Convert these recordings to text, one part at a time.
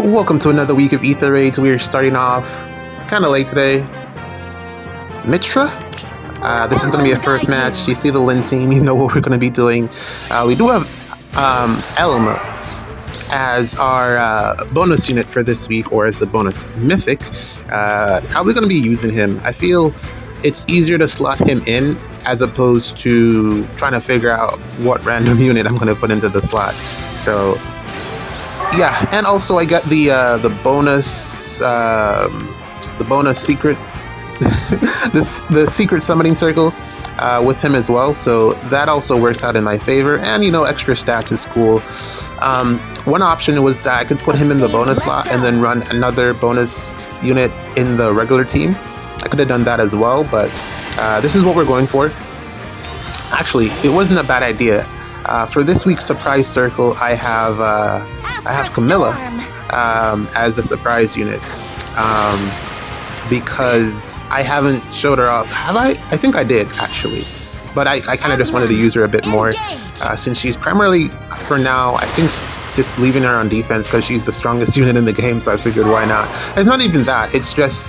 Welcome to another week of Ether Raids. We're starting off kind of late today. Mitra? This is going to be a first match. You see the Lin team, you know what we're going to be doing. We do have Elm as our bonus unit for this week, or as the bonus mythic. Probably going to be using him. I feel it's easier to slot him in as opposed to trying to figure out what random unit I'm going to put into the slot. So yeah, and also I got the bonus secret the secret summoning circle with him as well, so that also works out in my favor. And you know, extra stats is cool. One option was that I could put him in the bonus slot and then run another bonus unit in the regular team. I could have done that as well, but this is what we're going for. Actually, it wasn't a bad idea. For this week's surprise circle, I have Camilla as a surprise unit, because I haven't showed her off. Have I? I think I did, actually. But I kind of just wanted to use her a bit more, since she's primarily, for now, I think just leaving her on defense because she's the strongest unit in the game, so I figured why not. It's not even that. It's just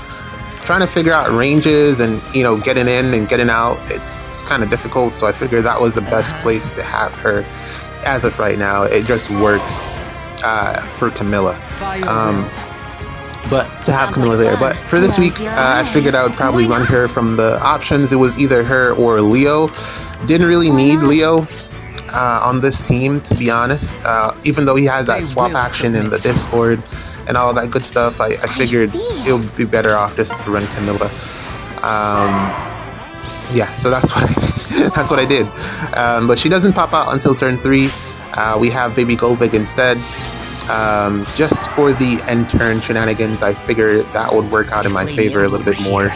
trying to figure out ranges and, you know, getting in and getting out. It's kind of difficult, so I figured that was the best place to have her as of right now. It just works for Camilla. But to have Camilla there. But for this week, I figured I would probably run her from the options. It was either her or Leo. Didn't really need Leo on this team, to be honest. Even though he has that swap action in the Discord and all that good stuff, I figured it would be better off just to run Camilla. Yeah, so that's what I did. But she doesn't pop out until turn 3. We have Baby Govig instead. Just for the end turn shenanigans, I figured that would work out in my favor a little bit more.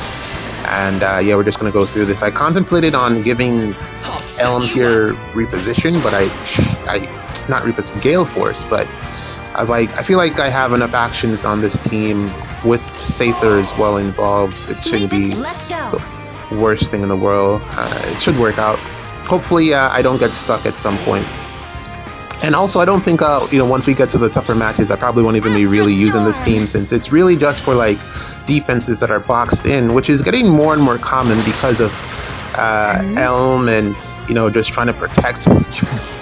And yeah, we're just going to go through this. I contemplated on giving Elm here reposition, but not reposition, Gale Force, but I was like, I feel like I have enough actions on this team with Ather as well involved. It shouldn't be the worst thing in the world. It should work out. Hopefully I don't get stuck at some point. And also, I don't think, once we get to the tougher matches, I probably won't even be really using this team, since it's really just for, like, defenses that are boxed in, which is getting more and more common because of Elm and, you know, just trying to protect,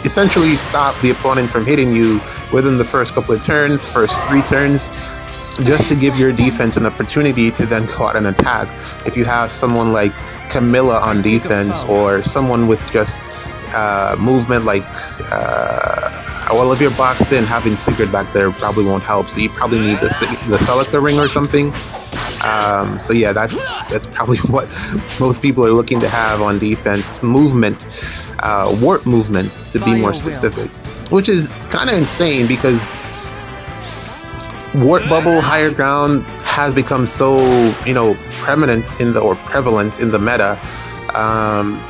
essentially stop the opponent from hitting you within the first couple of turns, first 3 turns, just to give your defense an opportunity to then go out and attack. If you have someone like Camilla on defense, or someone with just movement like well, if you're boxed in, having Sigurd back there probably won't help, so you probably need the Celica ring or something. So yeah, that's probably what most people are looking to have on defense. Movement, warp movements to be more specific, which is kind of insane because warp bubble higher ground has become so, you know, prevalent in the meta.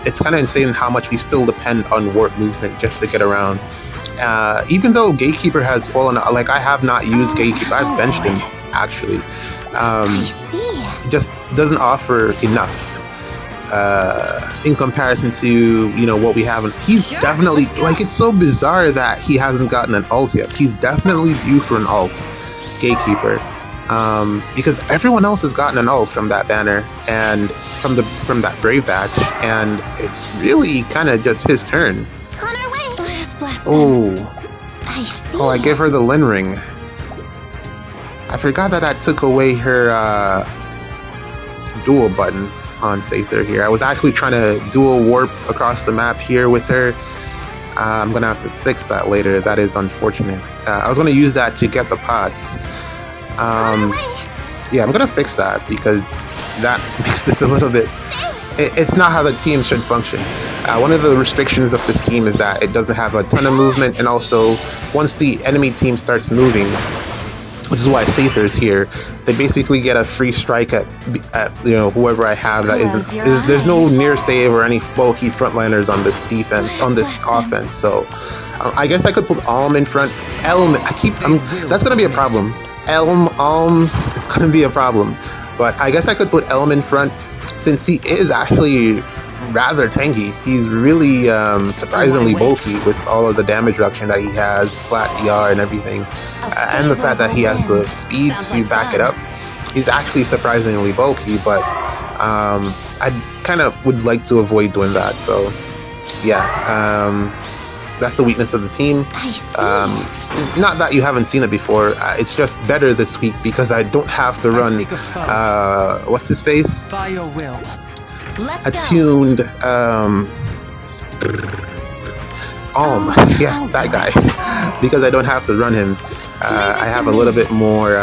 It's kind of insane how much we still depend on warp movement just to get around. Even though Gatekeeper has fallen, like, I have not used Gatekeeper. I've benched him, actually. It just doesn't offer enough in comparison to, you know, what we have. He's definitely, like, it's so bizarre that he hasn't gotten an ult yet. He's definitely due for an ult, Gatekeeper. Because everyone else has gotten an ult from that banner and from that Brave batch, and it's really kind of just his turn. Oh, I gave her the Lin ring. I forgot that took away her dual button on Ather here. I was actually trying to dual warp across the map here with her. I'm gonna have to fix that later. That is unfortunate. I was gonna use that to get the pots. Yeah, I'm gonna fix that because that makes this a little bit... It's not how the team should function. One of the restrictions of this team is that it doesn't have a ton of movement, and also once the enemy team starts moving, which is why Ather's here, they basically get a free strike at you know, whoever I have that isn't... There's no near save or any bulky frontliners on this defense, on this offense. So I guess I could put Alm in front. Elm, that's gonna be a problem. Alm, it's gonna be a problem. But I guess I could put Elm in front, since he is actually rather tanky. He's really surprisingly bulky with all of the damage reduction that he has, flat DR and everything, and the fact that he has the speed to back it up. He's actually surprisingly bulky, but I kind of would like to avoid doing that. So yeah, that's the weakness of the team. Not that you haven't seen it before. It's just better this week because I don't have to run what's his face? Attuned yeah, that guy. Because I don't have to run him, I have a little bit more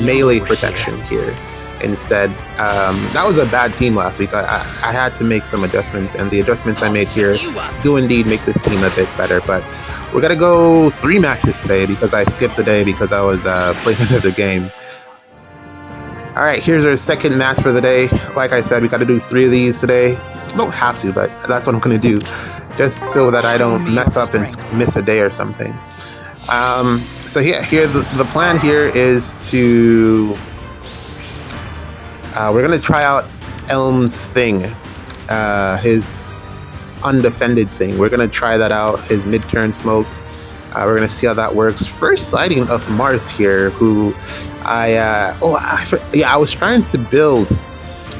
melee protection here instead. That was a bad team last week. I had to make some adjustments, and the adjustments I made here do indeed make this team a bit better. But we're gonna go 3 matches today because I skipped today because I was playing another game. All right, here's our second match for the day. Like I said, we got to do 3 of these today. Don't have to, but that's what I'm gonna do, just so that I don't mess up and miss a day or something. So yeah, here the plan here is to we're gonna try out Elm's thing, his undefended thing. We're gonna try that out, his mid-turn smoke. We're gonna see how that works. First sighting of Marth here, who I was trying to build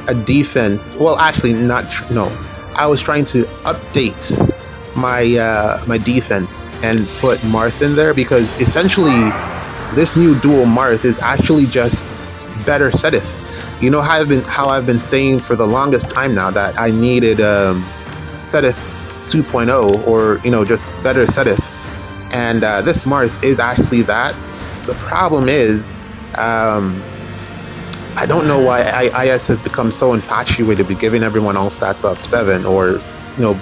a defense. Well, actually, I was trying to update my my defense and put Marth in there because essentially this new dual Marth is actually just better Setith. You know how I've been saying for the longest time now that I needed Setith 2.0 or just better Setith, and this Marth is actually that. The problem is I don't know why IS has become so infatuated with giving everyone all stats up 7 or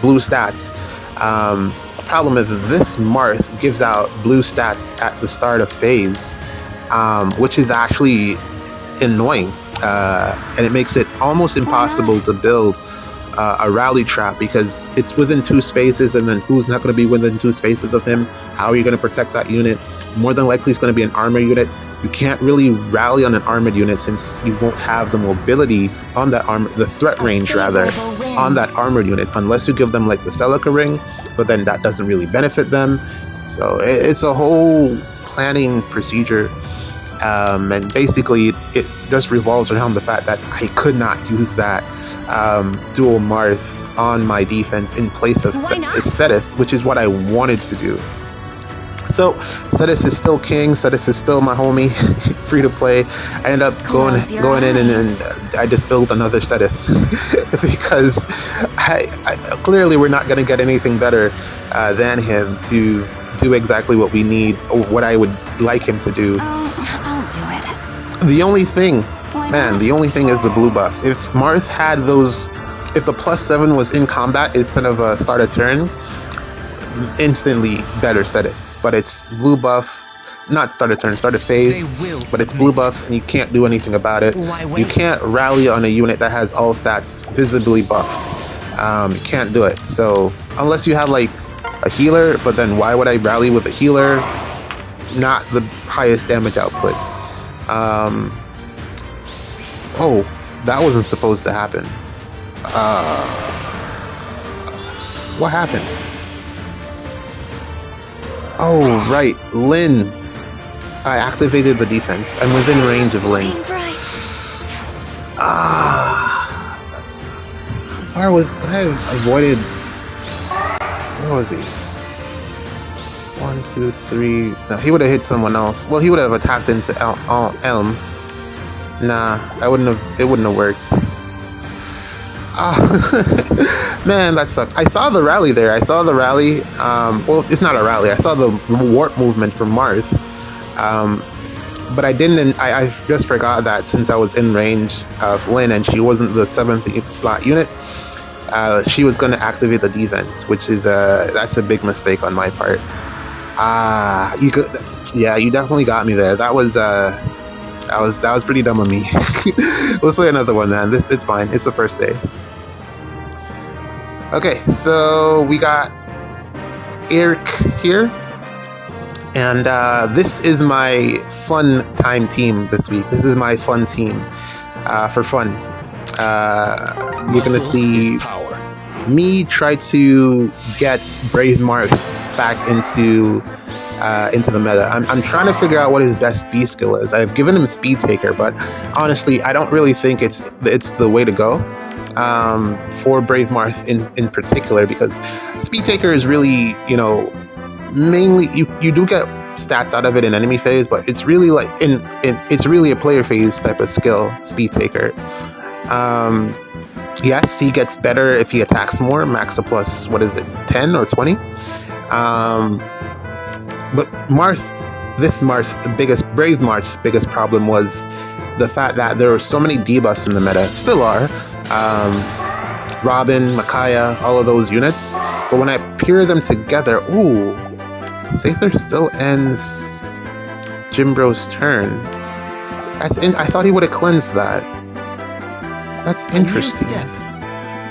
blue stats. The problem is this Marth gives out blue stats at the start of phase, which is actually annoying, and it makes it almost impossible to build a rally trap because it's within 2 spaces, and then who's not going to be within 2 spaces of him? How are you going to protect that unit? More than likely it's going to be an armor unit. You can't really rally on an armored unit since you won't have the mobility on that the threat range rather, on that armored unit, unless you give them like the Celica ring, but then that doesn't really benefit them. So it's a whole planning procedure, and basically it just revolves around the fact that I could not use that dual Marth on my defense in place of Setith, which is what I wanted to do. So Setith is still king. Setith is still my homie, free to play. I end up going in and I just built another Setith because I clearly we're not going to get anything better than him to do exactly what we need or what I would like him to do. I'll do it. The only thing is the blue buffs. If Marth had those, if the +7 was in combat instead of start a turn, instantly better Setith. But it's blue buff, not start a turn, start a phase, but it's blue buff and you can't do anything about it. You can't rally on a unit that has all stats visibly buffed. You can't do it. So unless you have like a healer, but then why would I rally with a healer? Not the highest damage output. Oh, that wasn't supposed to happen. What happened? Oh, right, Lynn. I activated the defense. I'm within range of Lynn. That sucks. How far was... Could I have avoided... Where was he? 1, 2, 3... No, he would have hit someone else. Well, he would have attacked into Elm. Nah, it wouldn't have worked. Man, that sucked. I saw the rally there. I saw the rally. Well, it's not a rally. I saw the warp movement from Marth. But I didn't. I just forgot that since I was in range of Lynn and she wasn't the 7th slot unit, she was going to activate the defense, which is that's a big mistake on my part. You definitely got me there. That was pretty dumb of me. Let's play another one, man. It's fine. It's the first day. Okay, so we got Eric here, and this is my fun time team this week. This is my fun team for fun. You're gonna see me try to get Brave Marth back into the meta. I'm trying to figure out what his best B skill is. I've given him Speed Taker, but honestly, I don't really think it's the way to go for Brave Marth in particular, because Speed Taker is really, mainly you do get stats out of it in enemy phase, but it's really like it's really a player phase type of skill, Speed Taker. Yes, he gets better if he attacks more, max a plus, 10 or 20? But Brave Marth's biggest problem was the fact that there were so many debuffs in the meta, still are. Robin, Micaiah, all of those units. But when I pair them together, ooh, Ather still ends Jimbro's turn. I thought he would have cleansed that. That's interesting.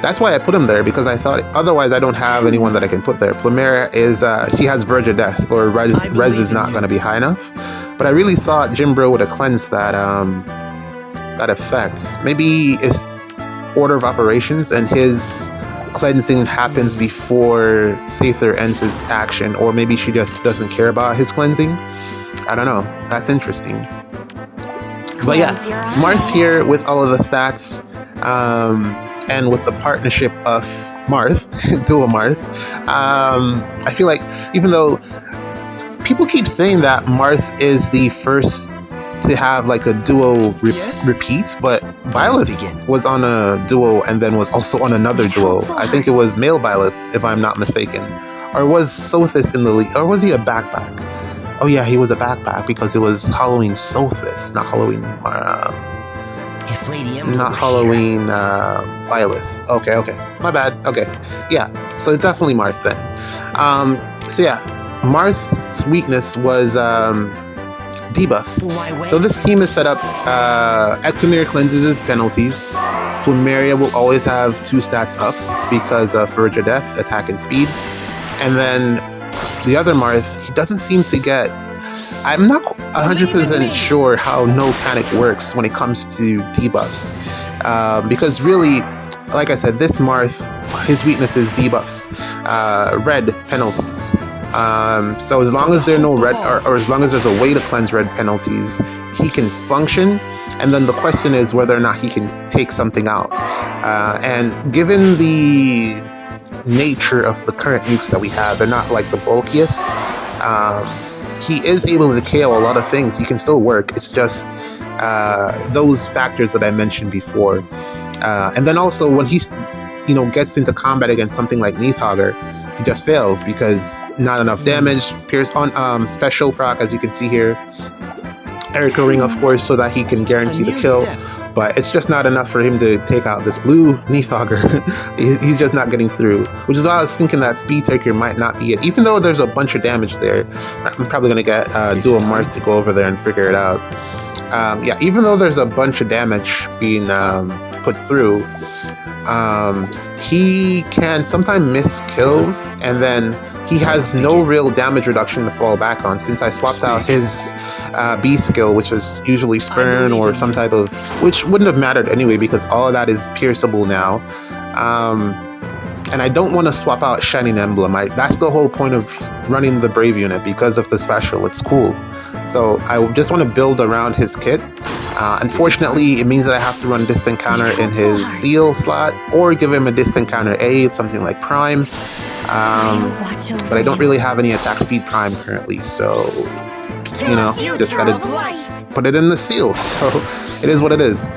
That's why I put him there, because I thought otherwise I don't have anyone that I can put there. Plumeria is she has Verge of Death, or Res is not going to be high enough. But I really thought Jimbro would have cleansed that effect. Maybe it's order of operations, and his cleansing happens before Ather ends his action, or maybe she just doesn't care about his cleansing. I don't know. That's interesting. But yeah, Marth here with all of the stats. And with the partnership of Marth, dual Marth, I feel like even though people keep saying that Marth is the first to have like a duo repeat, but Byleth was on a duo and then was also on another duo. I think it was male Byleth, if I'm not mistaken. Or was Sothis in the league? Or was he a backpack? Oh yeah, he was a backpack because it was Halloween Sothis, not Halloween... not Halloween Byleth. Okay. My bad. Okay. Yeah. So it's definitely Marth then. So yeah, Marth's weakness was debuffs. So this team is set up, Ectomir cleanses his penalties. Plumeria will always have 2 stats up because of Verge of Death, attack and speed. And then the other Marth, he doesn't seem to get... I'm not 100% sure how No Panic works when it comes to debuffs. Because really, like I said, this Marth, his weakness is debuffs, red penalties. So as long as there are no red, or as long as there's a way to cleanse red penalties, he can function. And then the question is whether or not he can take something out. And given the nature of the current nukes that we have, they're not like the bulkiest. He is able to KO a lot of things. He can still work. It's just those factors that I mentioned before. And then also when he, gets into combat against something like Neathauger, he just fails because not enough damage. Pierce on special proc, as you can see here. Erica Ring, of course, so that he can guarantee the kill. But it's just not enough for him to take out this blue Neathauger. He's just not getting through. Which is why I was thinking that Speed Taker might not be it. Even though there's a bunch of damage there, I'm probably going to get Dual Marth to go over there and figure it out. Yeah, even though there's a bunch of damage being put through, he can sometimes miss kills, and then he has no real damage reduction to fall back on, since I swapped out his B skill, which is usually Spurn or some type of... which wouldn't have mattered anyway, because all of that is pierceable now. And I don't want to swap out Shining Emblem. That's the whole point of running the Brave unit, because of the special. It's cool. So I just want to build around his kit. Unfortunately, it means that I have to run Distant Counter in his Seal slot, or give him a Distant Counter A, something like Prime. But I don't really have any attack speed Prime currently, so just gotta put it in the Seal. So it is what it is.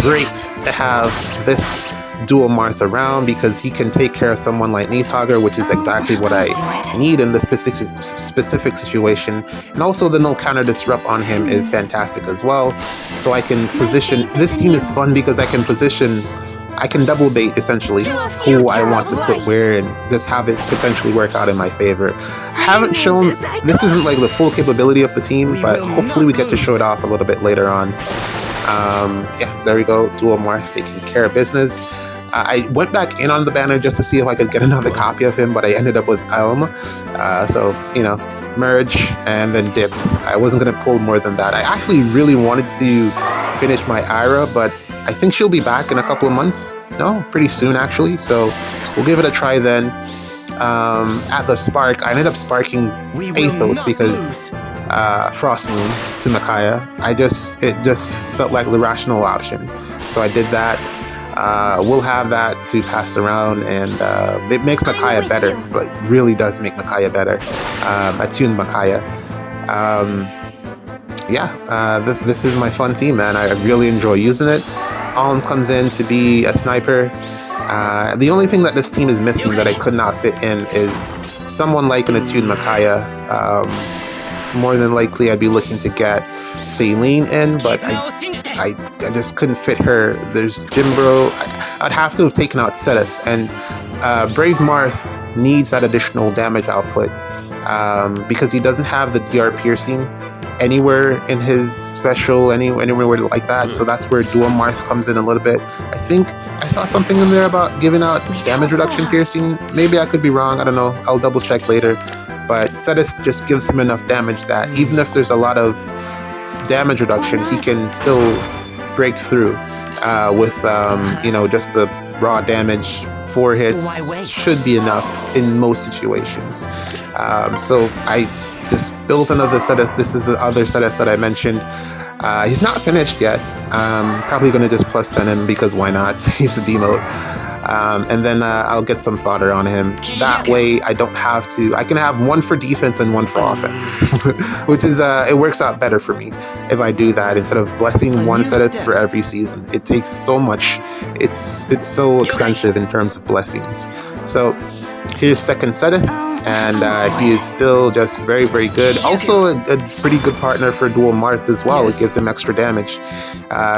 Great to have this dual Marth around, because he can take care of someone like Neathauger, which is exactly what I need in this specific situation. And also the no counter disrupt on him is fantastic as well. So I can position... this team is fun because I can double bait essentially who I want to put where, and just have it potentially work out in my favor. Haven't shown... this isn't like the full capability of the team, but hopefully we get to show it off a little bit later on. Yeah, there we go. Dual Marth taking care of business. I went back in on the banner just to see if I could get another copy of him, but I ended up with Elm. So, merge and then dipped. I wasn't going to pull more than that. I actually really wanted to finish my Ira, but I think she'll be back in a couple of months. No, pretty soon actually. So we'll give it a try then. At the spark, I ended up sparking Athos because Frost Moon to Micaiah. It just felt like the rational option, so I did that. We'll have that to pass around, and it makes Micaiah better. But really does make Micaiah better. Attuned Micaiah. This is my fun team, man. I really enjoy using it. Alm comes in to be a sniper. The only thing that this team is missing that I could not fit in is someone like an attuned Micaiah. More than likely, I'd be looking to get Saline in, but I just couldn't fit her. There's Jimbro. I'd have to have taken out Seth, and Brave Marth needs that additional damage output because he doesn't have the DR piercing anywhere in his special, anywhere like that. So that's where Dual Marth comes in a little bit. I think I saw something in there about giving out damage reduction piercing. Maybe I could be wrong. I don't know. I'll double check later. But Cetus just gives him enough damage that even if there's a lot of damage reduction, he can still break through with just the raw damage. 4 hits should be enough in most situations. So I just built another Cetus. This is the other Cetus that I mentioned. He's not finished yet. Probably going to just plus 10 him because why not? He's a demote. And then I'll get some fodder on him. That way I don't have to. I can have 1 for defense and 1 for offense, which is it works out better for me if I do that instead of blessing 1 Cetus for every season. It takes so much. It's so expensive in terms of blessings. So here's second Cetus. And he is still just very, very good. Also a pretty good partner for Dual Marth as well. It gives him extra damage.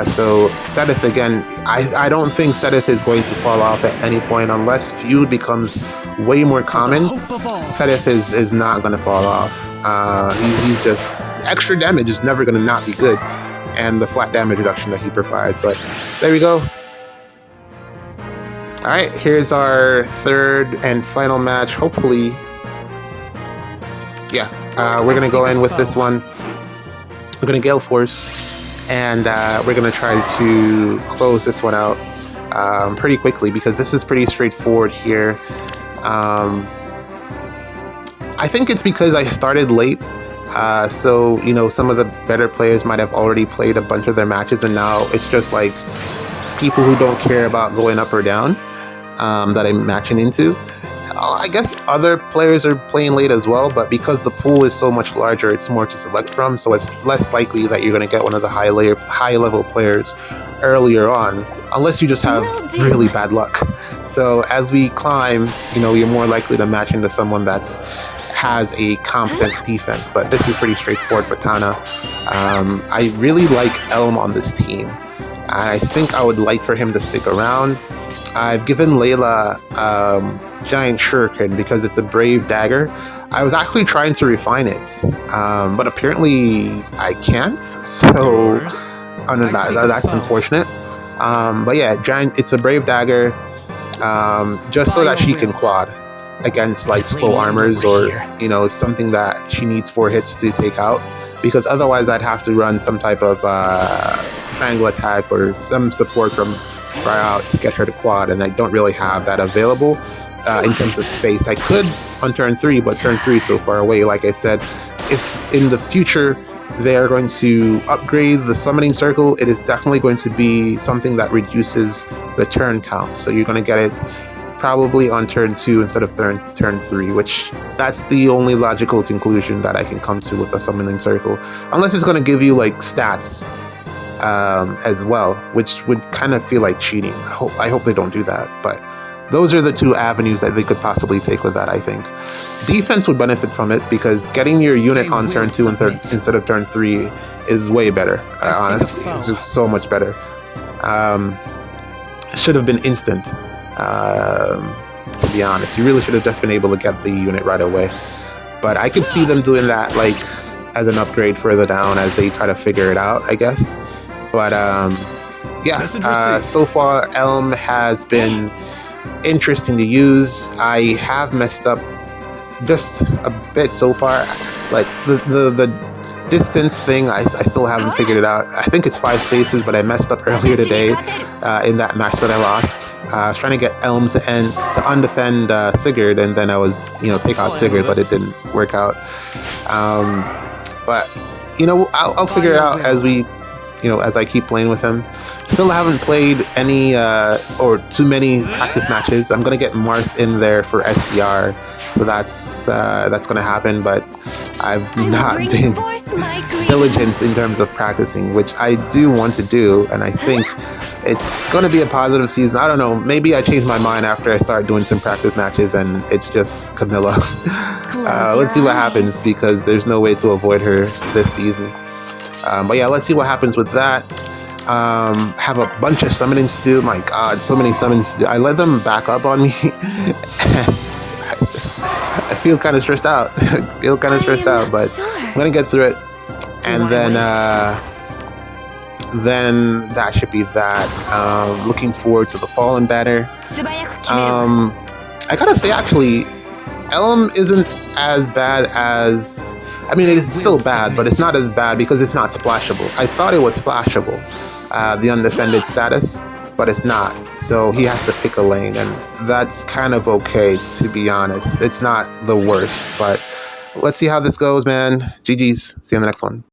So Seth again, I don't think Seth is going to fall off at any point unless feud becomes way more common. Seth is not going to fall off. He's just extra damage is never going to not be good, and the flat damage reduction that he provides. But there we go. All right, here's our third and final match. Hopefully. We're going to go in with this one. We're going to Gale Force, and we're going to try to close this one out pretty quickly because this is pretty straightforward here. I think it's because I started late. So, some of the better players might have already played a bunch of their matches, and now it's just like people who don't care about going up or down that I'm matching into. I guess other players are playing late as well, but because the pool is so much larger, it's more to select from, so it's less likely that you're going to get one of the high-level players earlier on, unless you just have really bad luck. So as we climb, you're more likely to match into someone that has a competent defense, but this is pretty straightforward for Tana. I really like Elm on this team. I think I would like for him to stick around. I've given Layla Giant Shuriken because it's a brave dagger. I was actually trying to refine it, but apparently I can't, so that's unfortunate. But yeah, it's a brave dagger, just so that she can quad against like slow armors or something that she needs 4 hits to take out, because otherwise I'd have to run some type of triangle attack or some support from far out to get her to quad, and I don't really have that available in terms of space. I could on turn 3, but turn 3 is so far away. Like I said, if in the future they are going to upgrade the summoning circle, it is definitely going to be something that reduces the turn count. So you're going to get it probably on turn 2 instead of turn 3, which that's the only logical conclusion that I can come to with the summoning circle, unless it's going to give you like stats as well, which would kind of feel like cheating. I hope they don't do that, but those are the 2 avenues that they could possibly take with that. I think defense would benefit from it because getting your unit on turn 2 instead of turn 3 is way better. Honestly, it's just so much better. Should have been instant. To be honest, you really should have just been able to get the unit right away. But I could see them doing that like as an upgrade further down as they try to figure it out, I guess. But so far Elm has been interesting to use. I have messed up just a bit so far. Like the distance thing, I still haven't figured it out. I think it's 5 spaces, but I messed up earlier today in that match that I lost. I was trying to get Elm to undefend Sigurd, and then I was, take out Sigurd, but it didn't work out. But, I'll figure it out as as I keep playing with him. Still haven't played any or too many practice matches. I'm gonna get Marth in there for SDR, so that's gonna happen. But I've not been diligent in terms of practicing, which I do want to do, and I think it's gonna be a positive season. I don't know. Maybe I changed my mind after I started doing some practice matches, and it's just Camilla. Let's see what happens, because there's no way to avoid her this season. But yeah, let's see what happens with that. Have a bunch of summonings to do. My god, so many summons to do. I let them back up on me. I feel kind of stressed out. But I'm gonna get through it, and then that should be that. Looking forward to the Fallen banner. I gotta say, actually, Elm isn't as bad as... I mean, it is still bad, but it's not as bad because it's not splashable. I thought it was splashable, the undefended status, but it's not. So he has to pick a lane, and that's kind of okay, to be honest. It's not the worst, but let's see how this goes, man. GG's. See you in the next one.